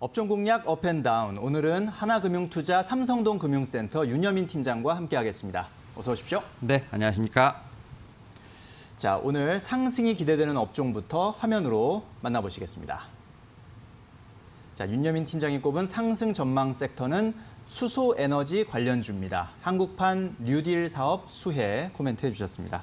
업종 공략 업앤다운. 오늘은 하나금융투자 삼성동 금융센터 윤여민 팀장과 함께하겠습니다. 어서 오십시오. 네, 안녕하십니까. 자, 오늘 상승이 기대되는 업종부터 화면으로 만나보시겠습니다. 자, 윤여민 팀장이 꼽은 상승 전망 섹터는 수소에너지 관련주입니다. 한국판 뉴딜 사업 수혜 코멘트해 주셨습니다.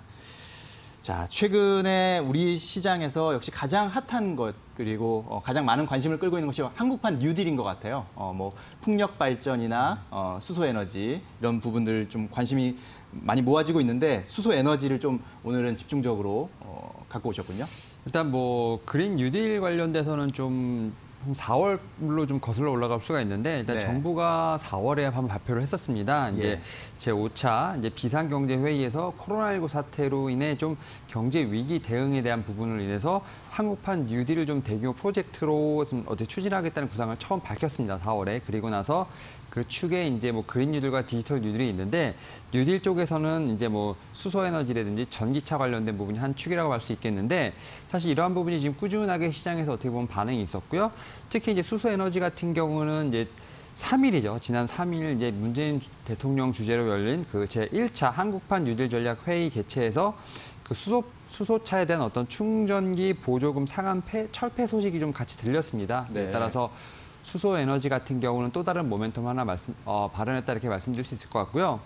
자, 최근에 우리 시장에서 역시 가장 핫한 것 그리고 가장 많은 관심을 끌고 있는 것이 한국판 뉴딜인 것 같아요. 뭐 풍력 발전이나 수소에너지 이런 부분들 좀 관심이 많이 모아지고 있는데 수소에너지를 좀 오늘은 집중적으로 갖고 오셨군요. 일단 뭐 그린 뉴딜 관련돼서는 좀 4월로 좀 거슬러 올라갈 수가 있는데 일단 네. 정부가 4월에 한번 발표를 했었습니다. 이제 제5차 이제 비상경제 회의에서 코로나19 사태로 인해 좀 경제 위기 대응에 대한 부분을 인해서 한국판 뉴딜을 좀 대규모 프로젝트로 좀 어떻게 추진하겠다는 구상을 처음 밝혔습니다. 4월에. 그리고 나서 그 축에 이제 뭐 그린 뉴딜과 디지털 뉴딜이 있는데 뉴딜 쪽에서는 이제 뭐 수소 에너지라든지 전기차 관련된 부분이 한 축이라고 할 수 있겠는데 사실 이러한 부분이 지금 꾸준하게 시장에서 어떻게 보면 반응이 있었고요. 특히 이제 수소 에너지 같은 경우는 이제 3일이죠. 지난 3일 이제 문재인 대통령 주재로 열린 그 제1차 한국판 뉴딜 전략 회의 개최에서 그 수소차에 대한 어떤 충전기 보조금 상한 철폐 소식이 좀 같이 들렸습니다. 네. 따라서 수소 에너지 같은 경우는 또 다른 모멘텀 하나 발현했다 이렇게 말씀드릴 수 있을 것 같고요.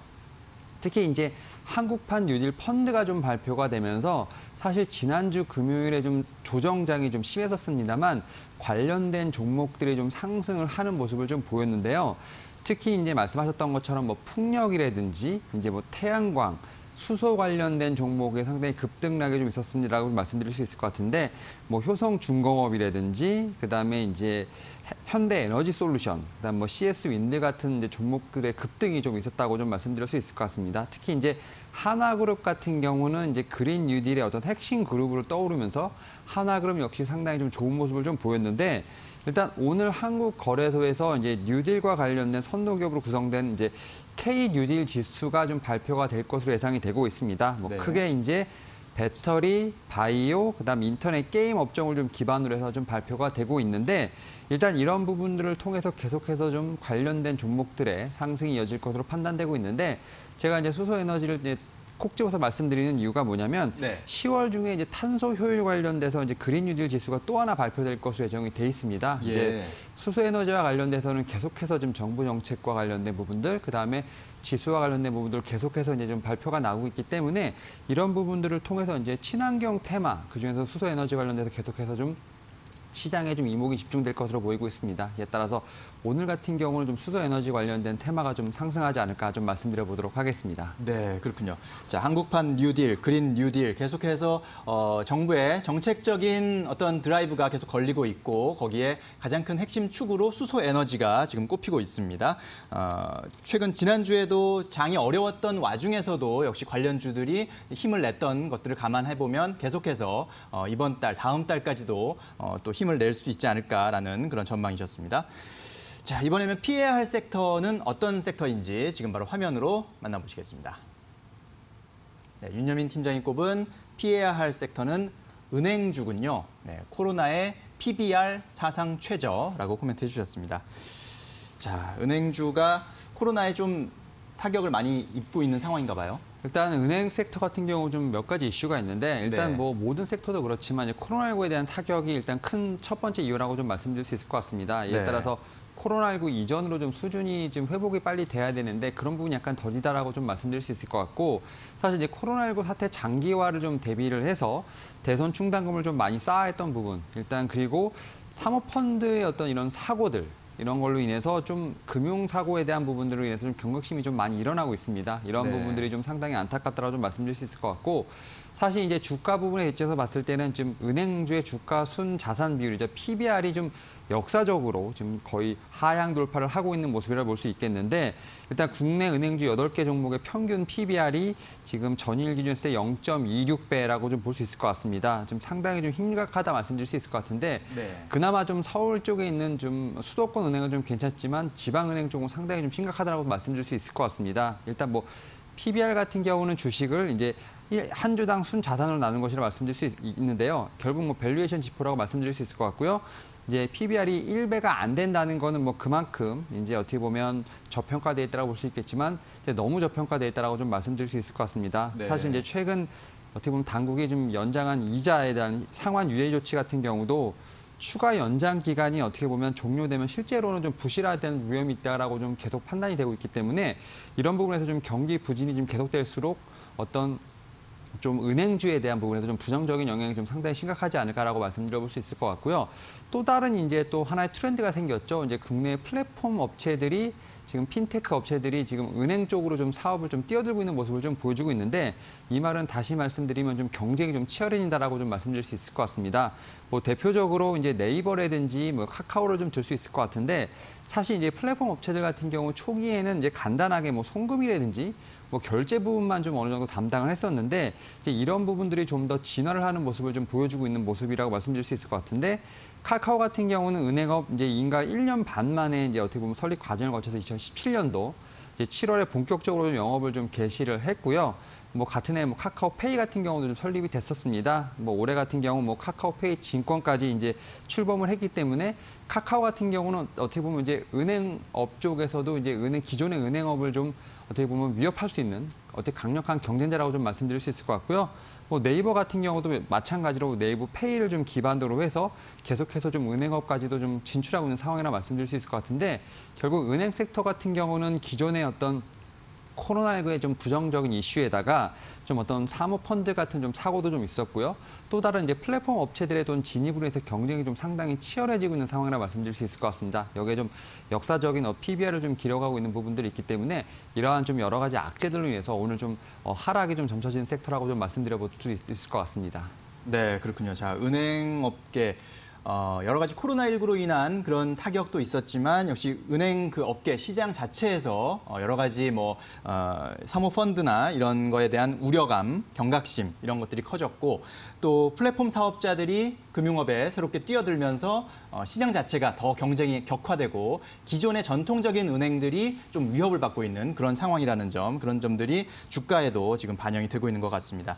특히 이제 한국판 뉴딜 펀드가 좀 발표가 되면서 사실 지난주 금요일에 좀 조정장이 좀 심했었습니다만 관련된 종목들이 좀 상승을 하는 모습을 좀 보였는데요. 특히 이제 말씀하셨던 것처럼 뭐 풍력이라든지 이제 뭐 태양광, 수소 관련된 종목에 상당히 급등락이 좀 있었습니다라고 말씀드릴 수 있을 것 같은데 뭐 효성중공업이라든지 그다음에 이제 현대에너지솔루션, 그다음 뭐 CS 윈드 같은 이제 종목들의 급등이 좀 있었다고 좀 말씀드릴 수 있을 것 같습니다. 특히 이제 하나그룹 같은 경우는 이제 그린 뉴딜의 어떤 핵심 그룹으로 떠오르면서 하나그룹 역시 상당히 좀 좋은 모습을 좀 보였는데 일단 오늘 한국거래소에서 이제 뉴딜과 관련된 선도기업으로 구성된 이제 K 뉴딜 지수가 좀 발표가 될 것으로 예상이 되고 있습니다. 뭐 네. 크게 이제 배터리, 바이오, 그다음 인터넷 게임 업종을 좀 기반으로 해서 좀 발표가 되고 있는데 일단 이런 부분들을 통해서 계속해서 좀 관련된 종목들의 상승이 이어질 것으로 판단되고 있는데 제가 이제 수소 에너지를 이제 콕 집어서 말씀드리는 이유가 뭐냐면 10월 중에 이제 탄소 효율 관련돼서 이제 그린 뉴딜 지수가 또 하나 발표될 것으로 예정이 돼 있습니다. 이제 수소 에너지와 관련돼서는 계속해서 지금 정부 정책과 관련된 부분들, 그다음에 지수와 관련된 부분들 계속해서 이제 좀 발표가 나오고 있기 때문에 이런 부분들을 통해서 이제 친환경 테마, 그중에서 수소 에너지 관련돼서 계속해서 좀 시장에 좀 이목이 집중될 것으로 보이고 있습니다. 이에 따라서 오늘 같은 경우는 좀 수소 에너지 관련된 테마가 좀 상승하지 않을까 좀 말씀드려 보도록 하겠습니다. 네, 그렇군요. 자, 한국판 뉴딜, 그린 뉴딜 계속해서 정부의 정책적인 어떤 드라이브가 계속 걸리고 있고 거기에 가장 큰 핵심 축으로 수소 에너지가 지금 꼽히고 있습니다. 최근 지난주에도 장이 어려웠던 와중에서도 역시 관련주들이 힘을 냈던 것들을 감안해 보면 계속해서 이번 달, 다음 달까지도 또 힘을 낼 수 있지 않을까라는 그런 전망이셨습니다. 자, 이번에는 피해야 할 섹터는 어떤 섹터인지 지금 바로 화면으로 만나보시겠습니다. 네, 윤여민 팀장이 꼽은 피해야 할 섹터는 은행주군요. 네, 코로나의 PBR 사상 최저라고 코멘트해 주셨습니다. 자, 은행주가 코로나에 좀 타격을 많이 입고 있는 상황인가 봐요. 일단 은행 섹터 같은 경우 좀 몇 가지 이슈가 있는데 일단 뭐 모든 섹터도 그렇지만 코로나19에 대한 타격이 일단 큰 첫 번째 이유라고 좀 말씀드릴 수 있을 것 같습니다. 이에 따라서 코로나19 이전으로 좀 수준이 좀 회복이 빨리 돼야 되는데 그런 부분이 약간 더디다라고 좀 말씀드릴 수 있을 것 같고 사실 이제 코로나19 사태 장기화를 좀 대비를 해서 대선 충당금을 좀 많이 쌓아했던 부분 일단 그리고 사모펀드의 어떤 이런 사고들 이런 걸로 인해서 좀 금융사고에 대한 부분들로 인해서 좀 경각심이 좀 많이 일어나고 있습니다. 이런 부분들이 좀 상당히 안타깝다고 좀 말씀드릴 수 있을 것 같고 사실 이제 주가 부분에 있어서 봤을 때는 지금 은행주의 주가 순 자산 비율이죠. PBR이 좀 역사적으로 지금 거의 하향 돌파를 하고 있는 모습이라 볼 수 있겠는데 일단 국내 은행주 8개 종목의 평균 PBR이 지금 전일 기준했을 때 0.26배라고 좀 볼 수 있을 것 같습니다. 좀 상당히 좀 심각하다 말씀드릴 수 있을 것 같은데 그나마 좀 서울 쪽에 있는 좀 수도권 은행은 좀 괜찮지만 지방은행 쪽은 상당히 좀 심각하다고 말씀드릴 수 있을 것 같습니다. 일단 뭐 PBR 같은 경우는 주식을 이제 한 주당 순 자산으로 나눈 것이라 말씀드릴 수 있는데요. 결국 뭐 밸류에이션 지표라고 말씀드릴 수 있을 것 같고요. 이제 PBR이 1배가 안 된다는 거는 뭐 그만큼 이제 어떻게 보면 저평가돼 있다고 볼 수 있겠지만 이제 너무 저평가돼 있다고 좀 말씀드릴 수 있을 것 같습니다. 네. 사실 이제 최근 어떻게 보면 당국이 좀 연장한 이자에 대한 상환 유예 조치 같은 경우도 추가 연장 기간이 어떻게 보면 종료되면 실제로는 좀 부실화되는 위험이 있다라고 좀 계속 판단이 되고 있기 때문에 이런 부분에서 좀 경기 부진이 좀 계속될수록 어떤 좀 은행주에 대한 부분에서 좀 부정적인 영향이 좀 상당히 심각하지 않을까라고 말씀드려볼 수 있을 것 같고요. 또 다른 이제 또 하나의 트렌드가 생겼죠. 이제 국내 플랫폼 업체들이 지금 핀테크 업체들이 지금 은행 쪽으로 좀 사업을 좀 뛰어들고 있는 모습을 좀 보여주고 있는데 이 말은 다시 말씀드리면 좀 경쟁이 좀 치열해진다라고 좀 말씀드릴 수 있을 것 같습니다. 뭐 대표적으로 이제 네이버라든지 뭐 카카오를 좀 들 수 있을 것 같은데 사실 이제 플랫폼 업체들 같은 경우 초기에는 이제 간단하게 뭐 송금이라든지 뭐 결제 부분만 좀 어느 정도 담당을 했었는데 이제 이런 부분들이 좀 더 진화를 하는 모습을 좀 보여주고 있는 모습이라고 말씀드릴 수 있을 것 같은데 카카오 같은 경우는 은행업 이제 인가 1년 반 만에 이제 어떻게 보면 설립 과정을 거쳐서 2017년도 이제 7월에 본격적으로 영업을 좀 개시를 했고요. 뭐 같은 해 뭐 카카오페이 같은 경우도 좀 설립이 됐었습니다. 뭐 올해 같은 경우 뭐 카카오페이 증권까지 이제 출범을 했기 때문에 카카오 같은 경우는 어떻게 보면 이제 은행업 쪽에서도 이제 기존의 은행업을 좀 어떻게 보면 위협할 수 있는 어떻게 강력한 경쟁자라고 좀 말씀드릴 수 있을 것 같고요. 뭐 네이버 같은 경우도 마찬가지로 네이버 페이를 좀 기반으로 해서 계속해서 좀 은행업까지도 좀 진출하고 있는 상황이라 말씀드릴 수 있을 것 같은데 결국 은행 섹터 같은 경우는 기존의 어떤 코로나19의 좀 부정적인 이슈에다가 좀 어떤 사모펀드 같은 좀 사고도 좀 있었고요. 또 다른 이제 플랫폼 업체들의 돈 진입으로 해서 경쟁이 좀 상당히 치열해지고 있는 상황이라 말씀드릴 수 있을 것 같습니다. 여기에 좀 역사적인 PBR을 좀 기록하고 있는 부분들이 있기 때문에 이러한 좀 여러 가지 악재들로 인해서 오늘 좀 하락이 좀 점쳐진 섹터라고 좀 말씀드려볼 수 있을 것 같습니다. 네, 그렇군요. 자, 은행업계. 여러 가지 코로나19로 인한 그런 타격도 있었지만 역시 은행 그 업계 시장 자체에서 여러 가지 뭐 사모펀드나 이런 거에 대한 우려감, 경각심 이런 것들이 커졌고 또 플랫폼 사업자들이 금융업에 새롭게 뛰어들면서 시장 자체가 더 경쟁이 격화되고 기존의 전통적인 은행들이 좀 위협을 받고 있는 그런 상황이라는 점, 그런 점들이 주가에도 지금 반영이 되고 있는 것 같습니다.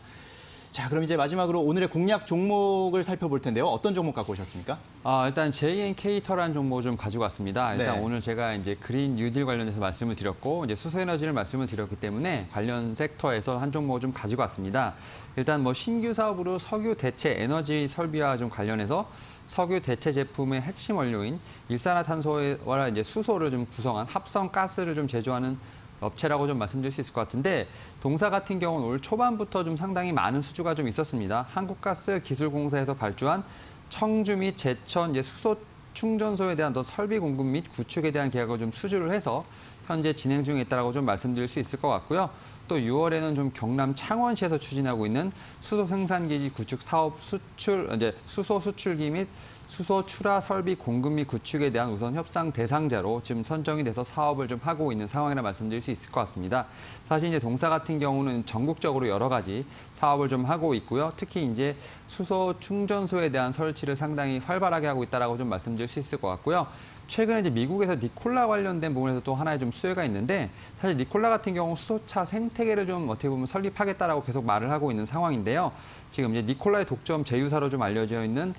자, 그럼 이제 마지막으로 오늘의 공략 종목을 살펴볼 텐데요. 어떤 종목 갖고 오셨습니까? 일단 JNK터라는 종목을 좀 가지고 왔습니다. 일단 네. 오늘 제가 이제 그린 뉴딜 관련해서 말씀을 드렸고 이제 수소에너지를 말씀을 드렸기 때문에 관련 섹터에서 한 종목을 좀 가지고 왔습니다. 일단 뭐 신규 사업으로 석유 대체 에너지 설비와 좀 관련해서 석유 대체 제품의 핵심 원료인 일산화탄소와 이제 수소를 좀 구성한 합성 가스를 좀 제조하는 업체라고 좀 말씀드릴 수 있을 것 같은데 동사 같은 경우는 올 초반부터 좀 상당히 많은 수주가 좀 있었습니다. 한국가스기술공사에서 발주한 청주 및 제천 이제 수소 충전소에 대한 더 설비 공급 및 구축에 대한 계약을 좀 수주를 해서 현재 진행 중에 있다라고 좀 말씀드릴 수 있을 것 같고요. 또 6월에는 좀 경남 창원시에서 추진하고 있는 수소 생산기지 구축 사업 수소 수출기 및 수소 출하 설비 공급 및 구축에 대한 우선 협상 대상자로 지금 선정이 돼서 사업을 좀 하고 있는 상황이라 말씀드릴 수 있을 것 같습니다. 사실 이제 동사 같은 경우는 전국적으로 여러 가지 사업을 좀 하고 있고요. 특히 이제 수소 충전소에 대한 설치를 상당히 활발하게 하고 있다라고 좀 말씀드릴 수 있을 것 같고요. 최근에 이제 미국에서 니콜라 관련된 부분에서 또 하나의 좀 수혜가 있는데 사실 니콜라 같은 경우 수소차 생태계를 좀 어떻게 보면 설립하겠다라고 계속 말을 하고 있는 상황인데요. 지금 이제 니콜라의 독점 제휴사로 좀 알려져 있는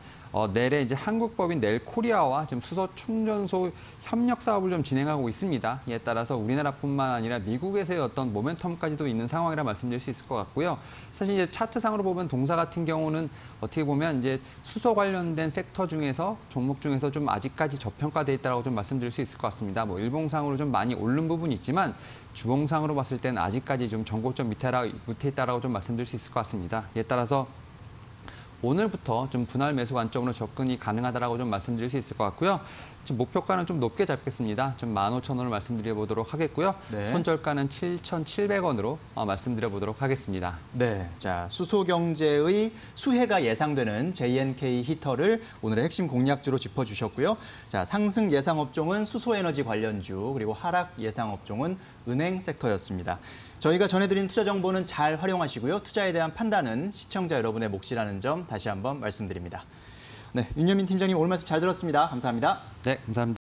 넬의 이제 한국법인 넬코리아와 지금 수소 충전소 협력 사업을 좀 진행하고 있습니다. 이에 따라서 우리나라뿐만 아니라 미국에서의 어떤 모멘텀까지도 있는 상황이라 말씀드릴 수 있을 것 같고요. 사실 이제 차트상으로 보면 동사 같은 경우는 어떻게 보면 이제 수소 관련된 섹터 중에서 종목 중에서 좀 아직까지 저평가돼 있다고 좀 말씀드릴 수 있을 것 같습니다. 뭐 일봉상으로 좀 많이 오른 부분이 있지만 주봉상으로 봤을 때는 아직까지 좀 전고점 밑에 있다라고 좀 말씀드릴 수 있을 것 같습니다. 이에 따라서 오늘부터 좀 분할 매수 관점으로 접근이 가능하다라고 좀 말씀드릴 수 있을 것 같고요. 지금 목표가는 좀 높게 잡겠습니다. 좀 15,000원을 말씀드려 보도록 하겠고요. 네. 손절가는 7,700원으로 말씀드려 보도록 하겠습니다. 네, 자 수소 경제의 수혜가 예상되는 JNK 히터를 오늘의 핵심 공략주로 짚어주셨고요. 자 상승 예상 업종은 수소에너지 관련주 그리고 하락 예상 업종은 은행 섹터였습니다. 저희가 전해드린 투자 정보는 잘 활용하시고요. 투자에 대한 판단은 시청자 여러분의 몫이라는 점 다시 한번 말씀드립니다. 네, 윤여민 팀장님 오늘 말씀 잘 들었습니다. 감사합니다. 네, 감사합니다.